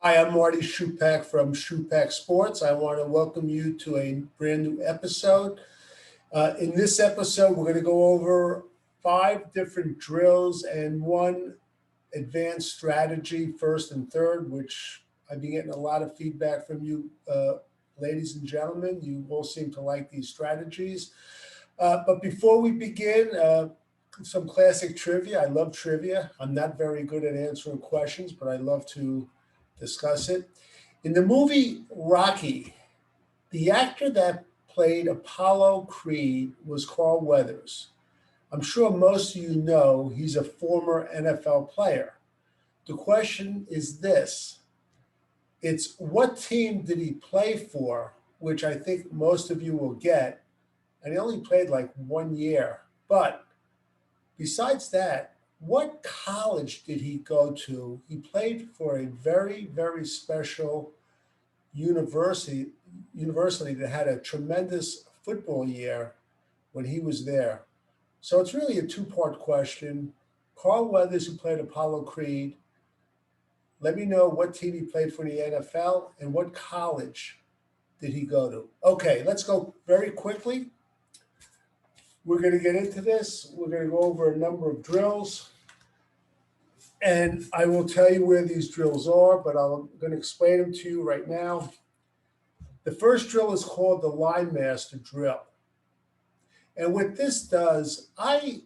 Hi, I'm Marty Schupak from Schupak Sports. I want to welcome you to a brand new episode. In this episode, we're going to go over 5 different drills and 1 advanced strategy, first and third, which I've been getting a lot of feedback from you, ladies and gentlemen. You all seem to like these strategies. But before we begin, some classic trivia. I love trivia. I'm not very good at answering questions, but I love to discuss it. In the movie Rocky, the actor that played Apollo Creed was Carl Weathers. I'm sure most of you know he's a former NFL player. The question is this. It's what team did he play for, which I think most of you will get, and he only played like 1 year. But besides that, what college did he go to? He played for a very, very special university that had a tremendous football year when he was there. So it's really a 2-part question. Carl Weathers, who played Apollo Creed, let me know what team he played for in the NFL and what college did he go to. Okay, let's go very quickly. We're going to get into this. We're going to go over a number of drills. And I will tell you where these drills are, but I'm going to explain them to you right now. The first drill is called the Line Master drill. And what this does, I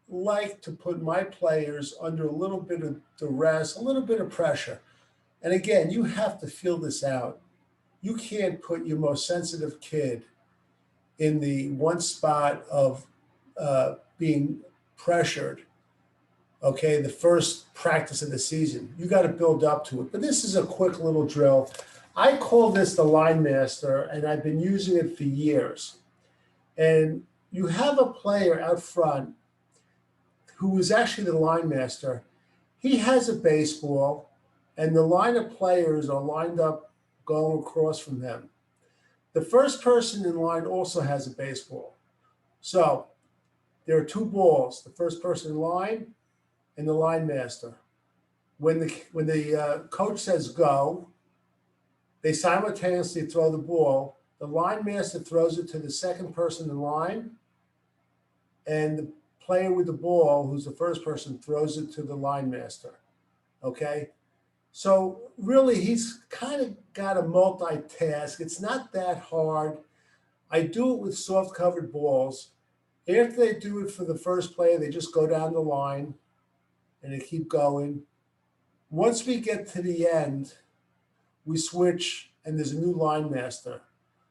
like to put my players under a little bit of duress, a little bit of pressure. And again, you have to feel this out. You can't put your most sensitive kid in the one spot of being pressured, okay, the first practice of the season. You got to build up to it. But this is a quick little drill. I call this the Line Master, and I've been using it for years. And you have a player out front who is actually the Line Master. He has a baseball, and the line of players are lined up going across from him. The first person in line also has a baseball. So there are 2 balls, the first person in line and the Line Master. When the coach says go, they simultaneously throw the ball. The Line Master throws it to the second person in line, and the player with the ball, who's the first person, throws it to the Line Master, okay? So really, he's kind of got a multitask. It's not that hard. I do it with soft covered balls. After they do it for the first player, they just go down the line and they keep going. Once we get to the end, we switch and there's a new Line Master.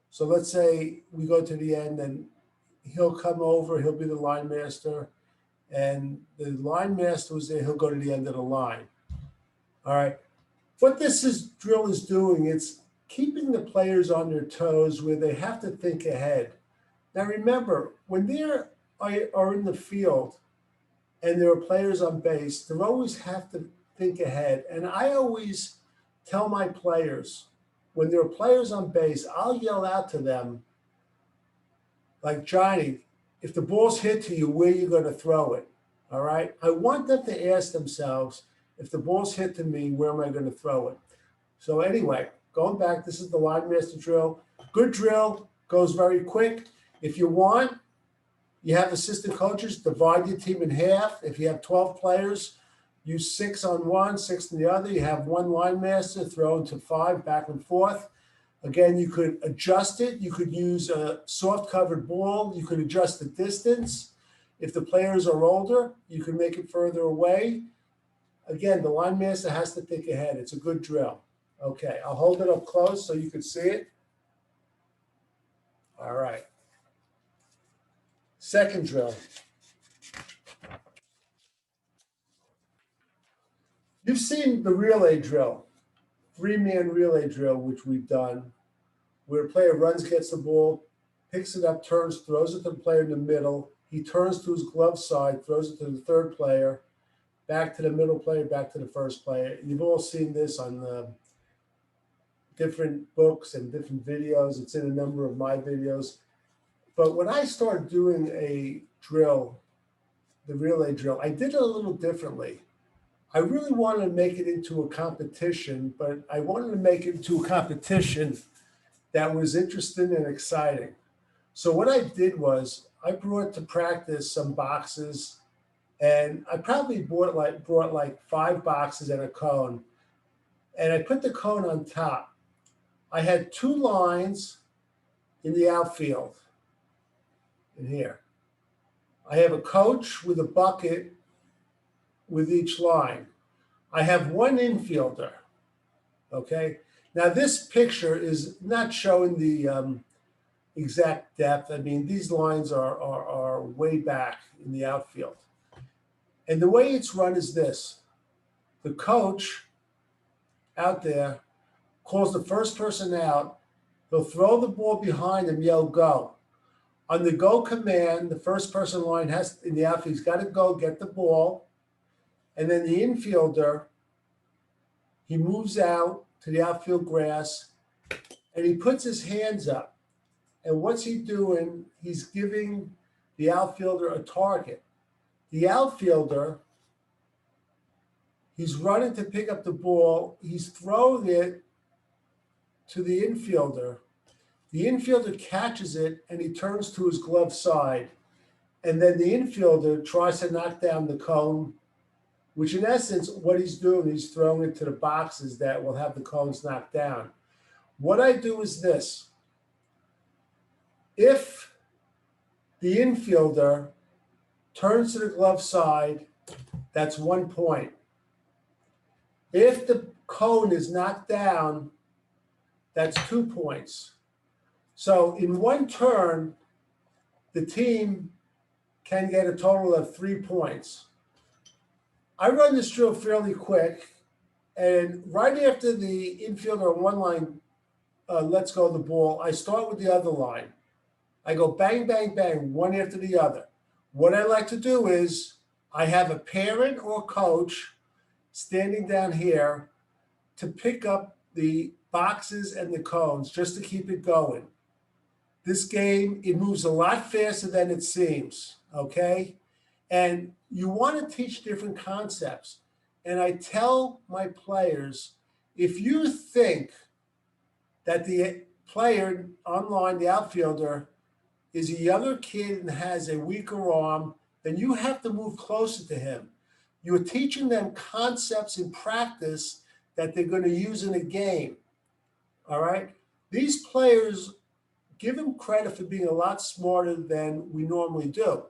So let's say we go to the end and he'll come over, he'll be the Line Master, and the Line Master was there, he'll go to the end of the line. All right. What drill is doing, it's keeping the players on their toes where they have to think ahead. Now remember, when they are in the field and there are players on base, they always have to think ahead. And I always tell my players, when there are players on base, I'll yell out to them, like, Johnny, if the ball's hit to you, where are you going to throw it? All right? I want them to ask themselves, if the ball's hit to me, where am I going to throw it? So anyway, going back, this is the Line Master drill. Good drill, goes very quick. If you want, you have assistant coaches, divide your team in half. If you have 12 players, use 6 on one, 6 on the other. You have 1 Line Master, throw into 5, back and forth. Again, you could adjust it. You could use a soft covered ball. You could adjust the distance. If the players are older, you can make it further away. Again, the Line Master has to think ahead. It's a good drill. Okay, I'll hold it up close so you can see it. All right. Second drill. You've seen the relay drill, 3-man relay drill, which we've done, where a player runs, gets the ball, picks it up, turns, throws it to the player in the middle. He turns to his glove side, throws it to the third player, back to the middle player, back to the first player. You've all seen this on different books and different videos. It's in a number of my videos. But when I started doing a drill, the relay drill, I did it a little differently. I really wanted to make it into a competition, but I wanted to make it into a competition that was interesting and exciting. So what I did was I brought to practice some boxes, and I probably brought like 5 boxes and a cone, and I put the cone on top. I had 2 lines in the outfield in here. I have a coach with a bucket with each line. I have 1 infielder, okay? Now this picture is not showing the exact depth. I mean, these lines are way back in the outfield. And the way it's run is this. The coach out there calls the first person out. He'll throw the ball behind him, yell, go. On the go command, the first person line has in the outfield, he's got to go get the ball. And then the infielder, he moves out to the outfield grass and he puts his hands up. And what's he doing? He's giving the outfielder a target. The outfielder, he's running to pick up the ball. He's throwing it to the infielder. The infielder catches it and he turns to his glove side. And then the infielder tries to knock down the cone, which in essence, what he's doing, he's throwing it to the boxes that will have the cones knocked down. What I do is this. If the infielder turns to the glove side, that's 1 point. If the cone is knocked down, that's 2 points. So in one turn, the team can get a total of 3 points. I run this drill fairly quick, and right after the infielder on one line lets go of the ball, I start with the other line. I go bang, bang, bang, one after the other. What I like to do is I have a parent or coach standing down here to pick up the boxes and the cones just to keep it going. This game, it moves a lot faster than it seems, okay? And you want to teach different concepts. And I tell my players, if you think that the player online, the outfielder, is a younger kid and has a weaker arm, then you have to move closer to him. You're teaching them concepts in practice that they're going to use in a game, all right? These players, give them credit for being a lot smarter than we normally do.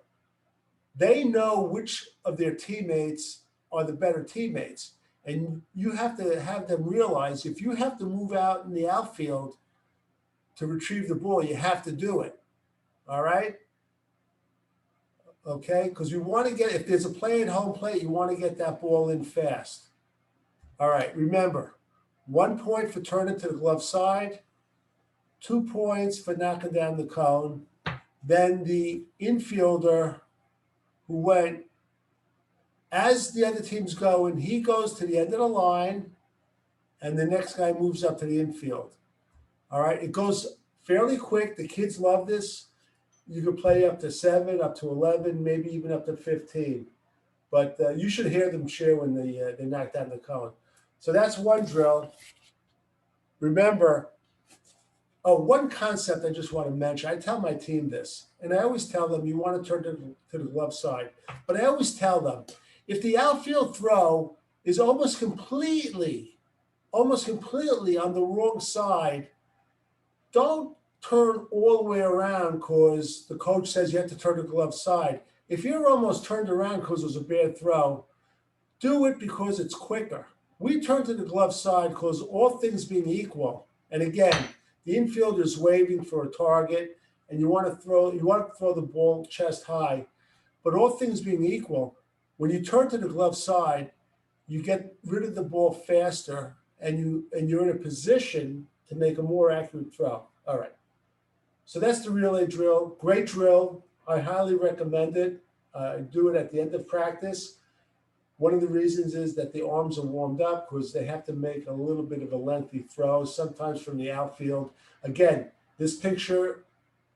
They know which of their teammates are the better teammates. And you have to have them realize if you have to move out in the outfield to retrieve the ball, you have to do it. All right? Okay? Because you want to get, if there's a play at home plate, you want to get that ball in fast. All right, remember, 1 point for turning to the glove side, 2 points for knocking down the cone. Then the infielder who went, as the other team's going, he goes to the end of the line, and the next guy moves up to the infield. All right, it goes fairly quick. The kids love this. You can play up to 7, up to 11, maybe even up to 15. But you should hear them cheer when they knock down the cone. So that's one drill. Remember, one concept I just want to mention. I tell my team this, and I always tell them you want to turn to the glove side. But I always tell them, if the outfield throw is almost completely on the wrong side, don't turn all the way around because the coach says you have to turn the glove side. If you're almost turned around because it was a bad throw, do it because it's quicker. We turn to the glove side because all things being equal, and again, the infielder is waving for a target, and you want to throw the ball chest high. But all things being equal, when you turn to the glove side, you get rid of the ball faster, and you're in a position to make a more accurate throw. All right. So that's the relay drill. Great drill. I highly recommend it. Do it at the end of practice. One of the reasons is that the arms are warmed up because they have to make a little bit of a lengthy throw, sometimes from the outfield. Again, this picture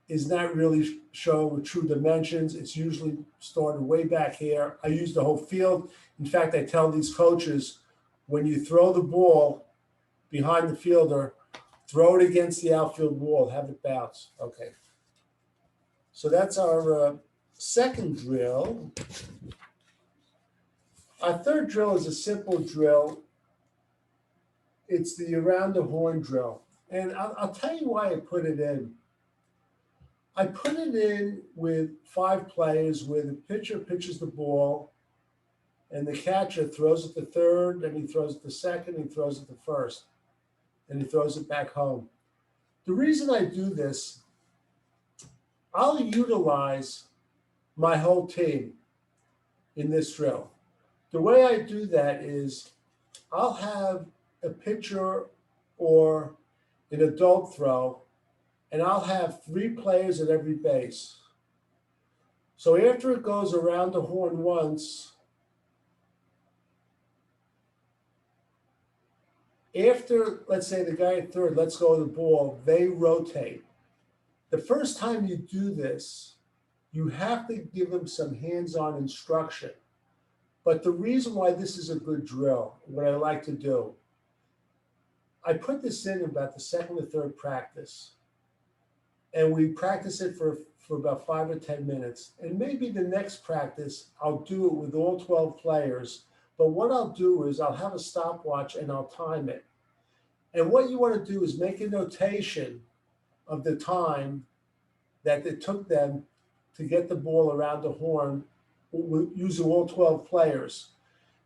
is not really showing true dimensions. It's usually started way back here. I use the whole field. In fact, I tell these coaches, when you throw the ball behind the fielder, throw it against the outfield wall, have it bounce. Okay. So that's our second drill. Our third drill is a simple drill. It's the around the horn drill. And I'll tell you why I put it in. I put it in with 5 players where the pitcher pitches the ball and the catcher throws it to third, then he throws it to second, he throws it to first, and he throws it back home. The reason I do this, I'll utilize my whole team in this drill. The way I do that is I'll have a pitcher or an adult throw, and I'll have 3 players at every base. So after it goes around the horn once, after, let's say the guy at third lets go of the ball, they rotate. The first time you do this, you have to give them some hands-on instruction. But the reason why this is a good drill, what I like to do, I put this in about the second or third practice. And we practice it for about 5 or 10 minutes. And maybe the next practice, I'll do it with all 12 players. But what I'll do is I'll have a stopwatch and I'll time it. And what you want to do is make a notation of the time that it took them to get the ball around the horn using all 12 players.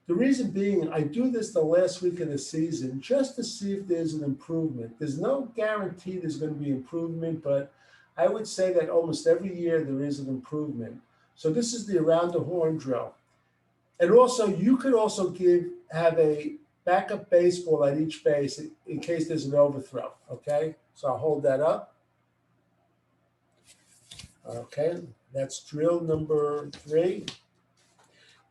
The reason being, I do this the last week of the season just to see if there's an improvement. There's no guarantee there's going to be improvement, but I would say that almost every year there is an improvement. So this is the around the horn drill. And also, you could also have a backup baseball at each base in case there's an overthrow, okay? So I'll hold that up. Okay, that's drill number 3.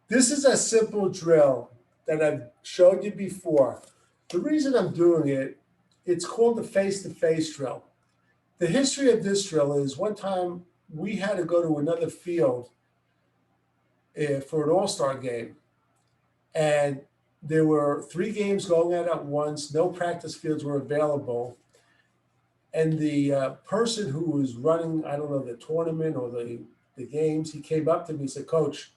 This is a simple drill that I've showed you before. The reason I'm doing it, it's called the face-to-face drill. The history of this drill is one time we had to go to another field for an all-star game. And there were 3 games going at once. No practice fields were available. And the person who was running, I don't know, the tournament or the games, he came up to me and said, "Coach,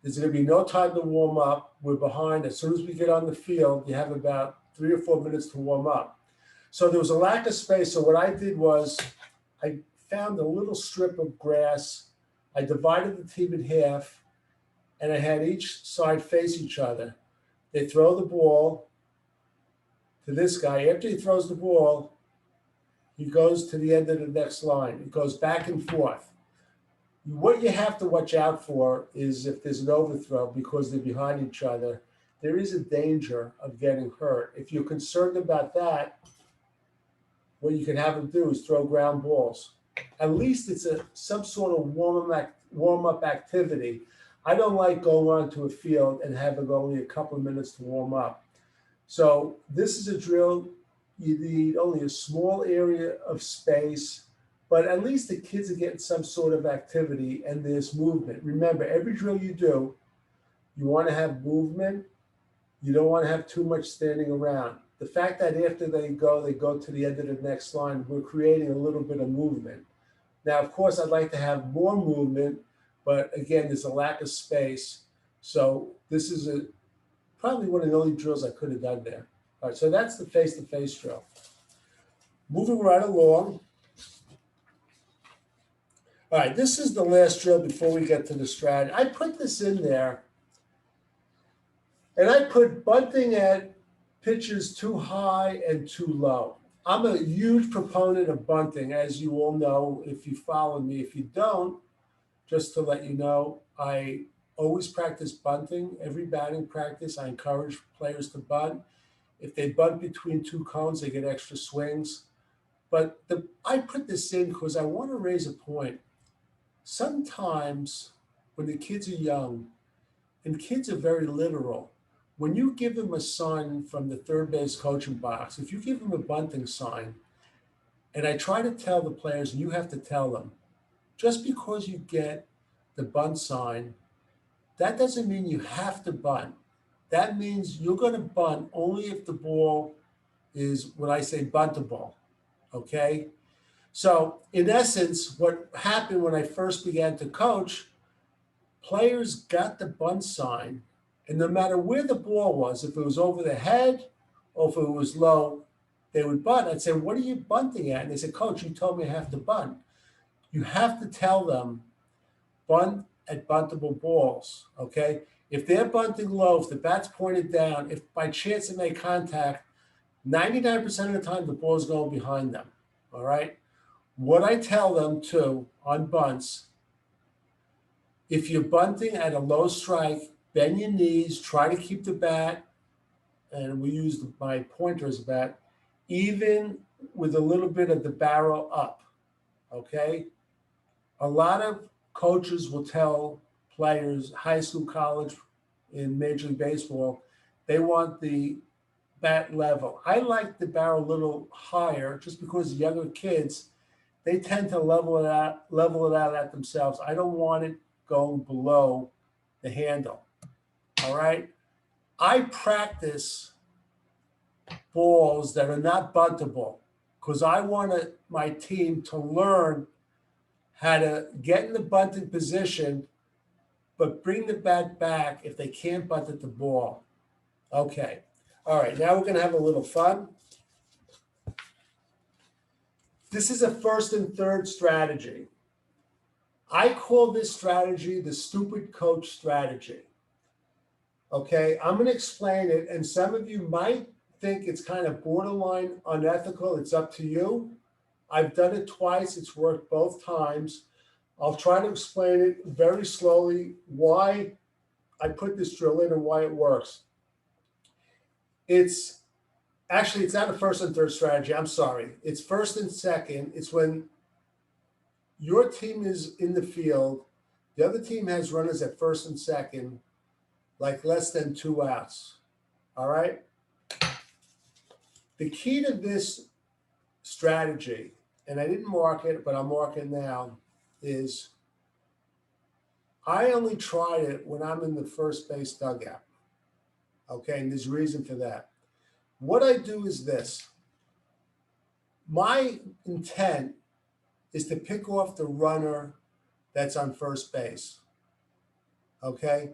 there's going to be no time to warm up. We're behind. As soon as we get on the field, you have about 3 or 4 minutes to warm up." So there was a lack of space. So what I did was I found a little strip of grass. I divided the team in half, and I had each side face each other. They throw the ball to this guy. After he throws the ball, he goes to the end of the next line. It goes back and forth. What you have to watch out for is if there's an overthrow because they're behind each other, there is a danger of getting hurt. If you're concerned about that, what you can have them do is throw ground balls. At least it's some sort of warm-up activity. I don't like going onto a field and having only a couple of minutes to warm up. So this is a drill. You need only a small area of space, but at least the kids are getting some sort of activity and there's movement. Remember, every drill you do, you want to have movement. You don't want to have too much standing around. The fact that after they go to the end of the next line, we're creating a little bit of movement. Now, of course, I'd like to have more movement, but again, there's a lack of space. So this is probably one of the only drills I could have done there. All right, so that's the face-to-face drill. Moving right along. All right, this is the last drill before we get to the strat. I put this in there, and I put bunting at pitches too high and too low. I'm a huge proponent of bunting, as you all know if you follow me. If you don't, just to let you know, I always practice bunting. Every batting practice, I encourage players to bunt. If they bunt between 2 cones, they get extra swings. But I put this in because I want to raise a point. Sometimes when the kids are young, and kids are very literal, when you give them a sign from the third base coaching box, if you give them a bunting sign And I try to tell the players, and you have to tell them, just because you get the bunt sign, that doesn't mean you have to bunt. That means you're going to bunt only if the ball is what I say buntable, okay? So in essence, what happened when I first began to coach, players got the bunt sign, and no matter where the ball was, if it was over the head or if it was low, they would bunt. I'd say, what are you bunting at? And they said, Coach, you told me I have to bunt. You have to tell them bunt at buntable balls, okay? If they're bunting low, if the bat's pointed down, if by chance they make contact, 99% of the time the ball is going behind them, all right? What I tell them too on bunts, if you're bunting at a low strike, bend your knees, try to keep the bat, and we use my pointer as a bat, even with a little bit of the barrel up, okay? A lot of coaches will tell players, high school, college, in Major League Baseball, they want the bat level. I like the barrel a little higher just because younger kids, they tend to level it out at themselves. I don't want it going below the handle, all right? I practice balls that are not buntable because I want my team to learn how to get in the bunting position, but bring the bat back if they can't bunt at the ball. Okay. All right, now we're going to have a little fun. This is a first and third strategy. I call this strategy the stupid coach strategy. Okay, I'm going to explain it, and some of you might think it's kind of borderline unethical. It's up to you. I've done it twice. It's worked both times. I'll try to explain it very slowly, why I put this drill in and why it works. It's not a first and third strategy. I'm sorry. It's first and second. It's when your team is in the field, the other team has runners at first and second, like less than 2 outs. All right? The key to this strategy, and I didn't mark it, but I'll mark it now, is I only try it when I'm in the first base dugout. Okay, and there's a reason for that. What I do is this. My intent is to pick off the runner that's on first base. Okay?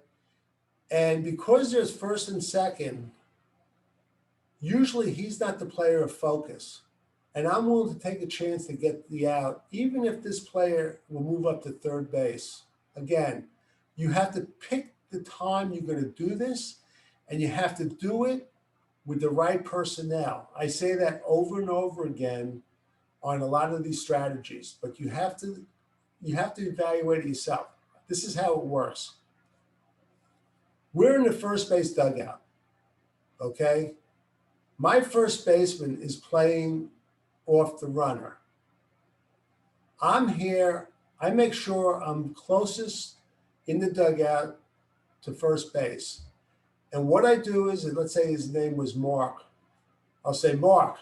And because there's first and second, usually he's not the player of focus. And I'm willing to take a chance to get the out, even if this player will move up to third base. Again, you have to pick the time you're going to do this, and you have to do it with the right personnel. I say that over and over again on a lot of these strategies, but you have to evaluate it yourself. This is how it works. We're in the first base dugout, okay? My first baseman is playing off the runner. I'm here, I make sure I'm closest in the dugout to first base. And what I do is, let's say his name was Mark. I'll say, Mark,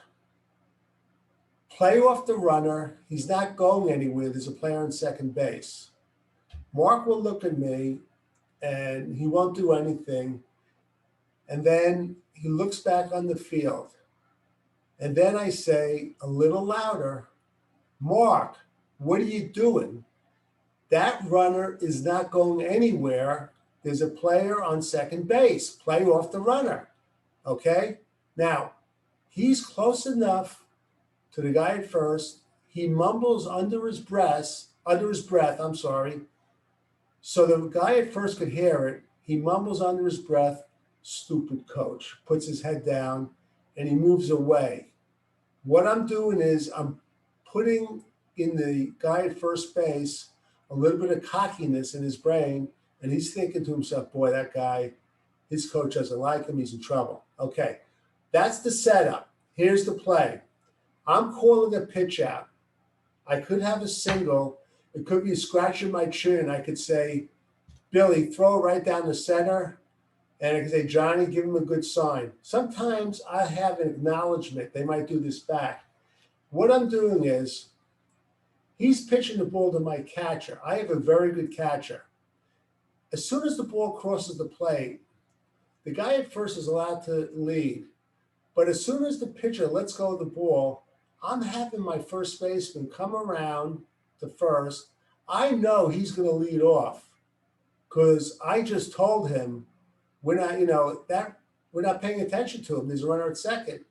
play off the runner. He's not going anywhere. There's a player on second base. Mark will look at me and he won't do anything. And then he looks back on the field. And then I say a little louder, Mark, what are you doing? That runner is not going anywhere. There's a player on second base. Play off the runner. Okay? Now, he's close enough to the guy at first. He mumbles under his breath, so the guy at first could hear it. He mumbles under his breath, stupid coach, puts his head down, and he moves away. What I'm doing is I'm putting in the guy at first base a little bit of cockiness in his brain, and he's thinking to himself, boy, that guy, his coach doesn't like him, he's in trouble. Okay, that's the setup. Here's the play. I'm calling a pitch out. I could have a single. It could be scratching my chin. I could say, Billy, throw it right down the center. And I could say, Johnny, give him a good sign. Sometimes I have an acknowledgement. They might do this back. What I'm doing is he's pitching the ball to my catcher. I have a very good catcher. As soon as the ball crosses the plate, the guy at first is allowed to lead. But as soon as the pitcher lets go of the ball, I'm having my first baseman come around to first. I know he's going to lead off because I just told him we're not, that we're not paying attention to him. There's a runner at second.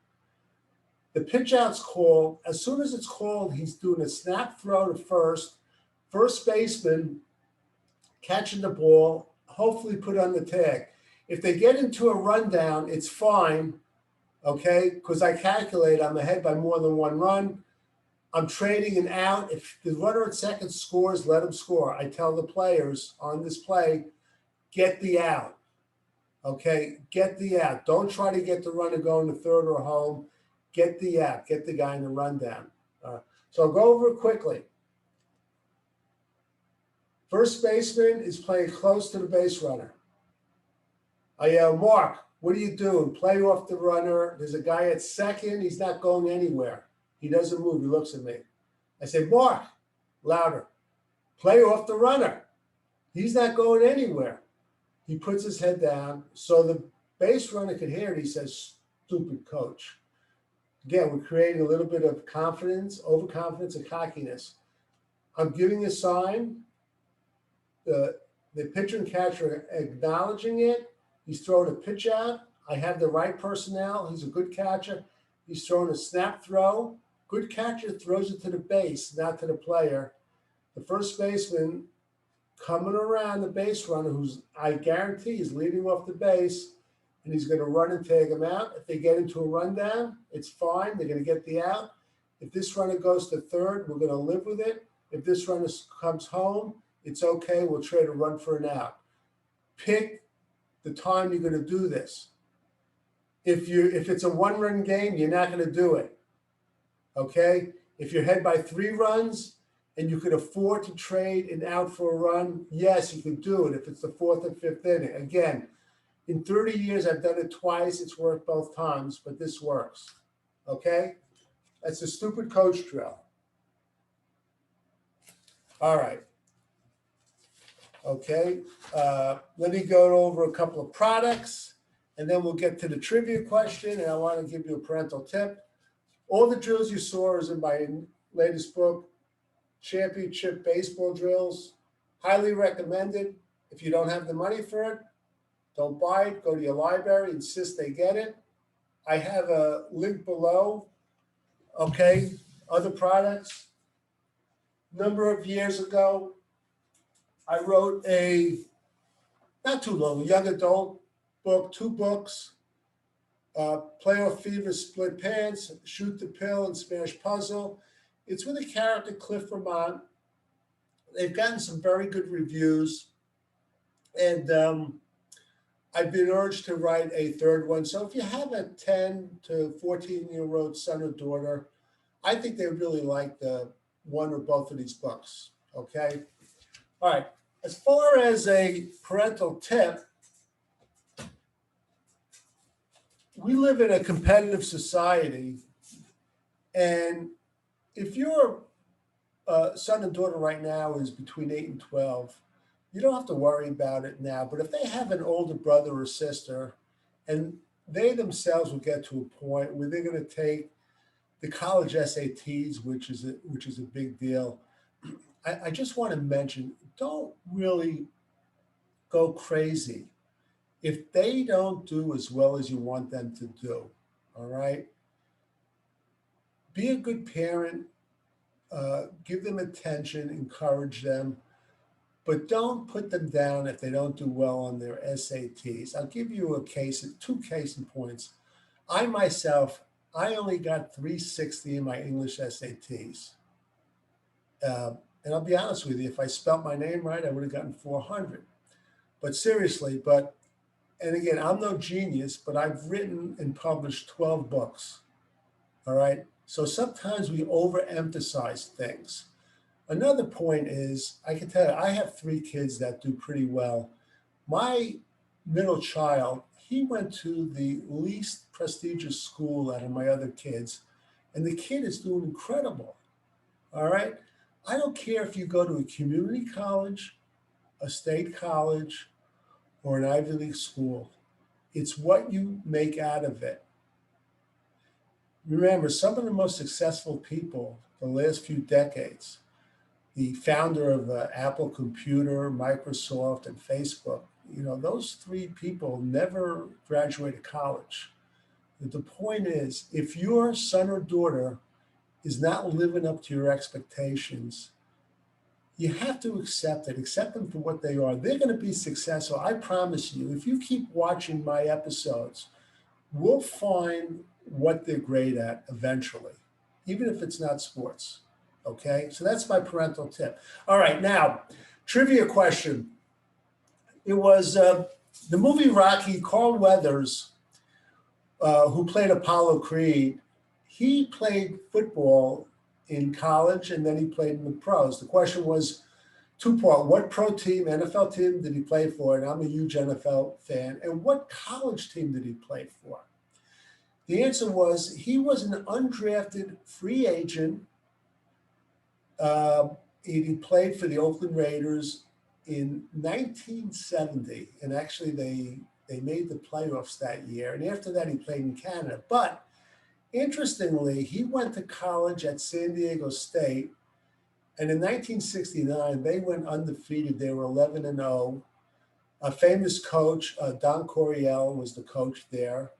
The pitch out's called. As soon as it's called, he's doing a snap throw to first. First baseman catching the ball, hopefully put on the tag. If they get into a rundown, it's fine, okay? Because I calculate I'm ahead by more than one run. I'm trading an out. If the runner at second scores, let him score. I tell the players on this play, get the out, okay? Get the out. Don't try to get the runner going to third or home. Get the out. Get the guy in the rundown. So I'll go over it quickly. First baseman is playing close to the base runner. I yell, Mark, what are you doing? Play off the runner. There's a guy at second. He's not going anywhere. He doesn't move. He looks at me. I say, Mark, louder. Play off the runner. He's not going anywhere. He puts his head down. So the base runner can hear it. He says, stupid coach. Again, we're creating a little bit of confidence, overconfidence, and cockiness. I'm giving a sign. The pitcher and catcher are acknowledging it. He's throwing a pitch out. I have the right personnel. He's a good catcher. He's throwing a snap throw. Good catcher throws it to the base, not to the player. The first baseman coming around the base runner, who's I guarantee is leading off the base, and he's going to run and tag him out. If they get into a rundown, it's fine. They're going to get the out. If this runner goes to third, we're going to live with it. If this runner comes home, it's okay. We'll trade a run for an out. Pick the time you're going to do this. If it's a one-run game, you're not going to do it. Okay? If you're ahead by 3 runs and you could afford to trade an out for a run, yes, you can do it if it's the 4th and 5th inning. Again, in 30 years, I've done it twice. It's worked both times, but this works. Okay? That's a stupid coach drill. All right. Okay. Let me go over a couple of products, and then we'll get to the trivia question, and I want to give you a parental tip. All the drills you saw is in my latest book, Championship Baseball Drills. Highly recommended. If you don't have the money for it, don't buy it. Go to your library, insist they get it. I have a link below, okay, other products. Number of years ago, I wrote not too long, young adult book, 2 books, Playoff Fever, Split Pants, Shoot the Pill, and Smash Puzzle. It's with a character, Cliff Vermont. They've gotten some very good reviews, and I've been urged to write a 3rd one. So if you have a 10 to 14-year-old son or daughter, I think they really like one or both of these books, okay? All right, as far as a parental tip, we live in a competitive society, and if your son and daughter right now is between 8 and 12, you don't have to worry about it now. But if they have an older brother or sister, and they themselves will get to a point where they're going to take the college SATs, which is a big deal, I just want to mention, don't really go crazy if they don't do as well as you want them to do, all right? Be a good parent, give them attention, encourage them, but don't put them down if they don't do well on their SATs. I'll give you 2 case in points. I myself, I only got 360 in my English SATs. And I'll be honest with you, if I spelt my name right, I would have gotten 400. But seriously, and again, I'm no genius, but I've written and published 12 books, all right? So sometimes we overemphasize things. Another point is, I can tell you, I have 3 kids that do pretty well. My middle child, he went to the least prestigious school out of my other kids, and the kid is doing incredible. All right. I don't care if you go to a community college, a state college, or an Ivy League school. It's what you make out of it. Remember, some of the most successful people the last few decades, the founder of Apple Computer, Microsoft, and Facebook, those three people never graduated college. But the point is, if your son or daughter is not living up to your expectations, you have to accept it. Accept them for what they are. They're going to be successful. I promise you, if you keep watching my episodes, we'll find what they're great at eventually, even if it's not sports. Okay? So that's my parental tip. All right, now, trivia question. It was the movie Rocky. Carl Weathers, who played Apollo Creed, he played football in college and then he played in the pros. The question was two-part. What pro team, NFL team did he play for? And I'm a huge NFL fan. And what college team did he play for? The answer was he was an undrafted free agent. He played for the Oakland Raiders in 1970. And actually, they made the playoffs that year. And after that, he played in Canada. But interestingly, he went to college at San Diego State. And in 1969, they went undefeated. They were 11-0. A famous coach, Don Coryell, was the coach there.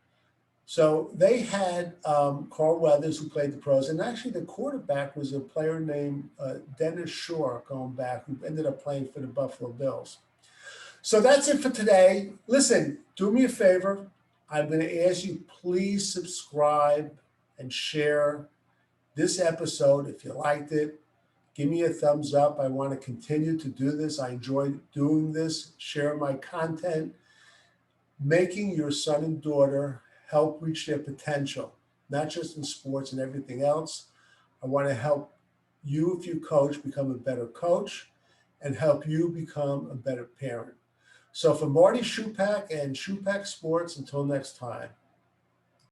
So they had Carl Weathers, who played the pros. And actually, the quarterback was a player named Dennis Shore, going back, who ended up playing for the Buffalo Bills. So that's it for today. Listen, do me a favor. I'm going to ask you, please subscribe and share this episode if you liked it. Give me a thumbs up. I want to continue to do this. I enjoy doing this, share my content, making your son and daughter help reach their potential, not just in sports and everything else. I want to help you, if you coach, become a better coach and help you become a better parent. So for Marty Schupak and Schupak Sports, until next time.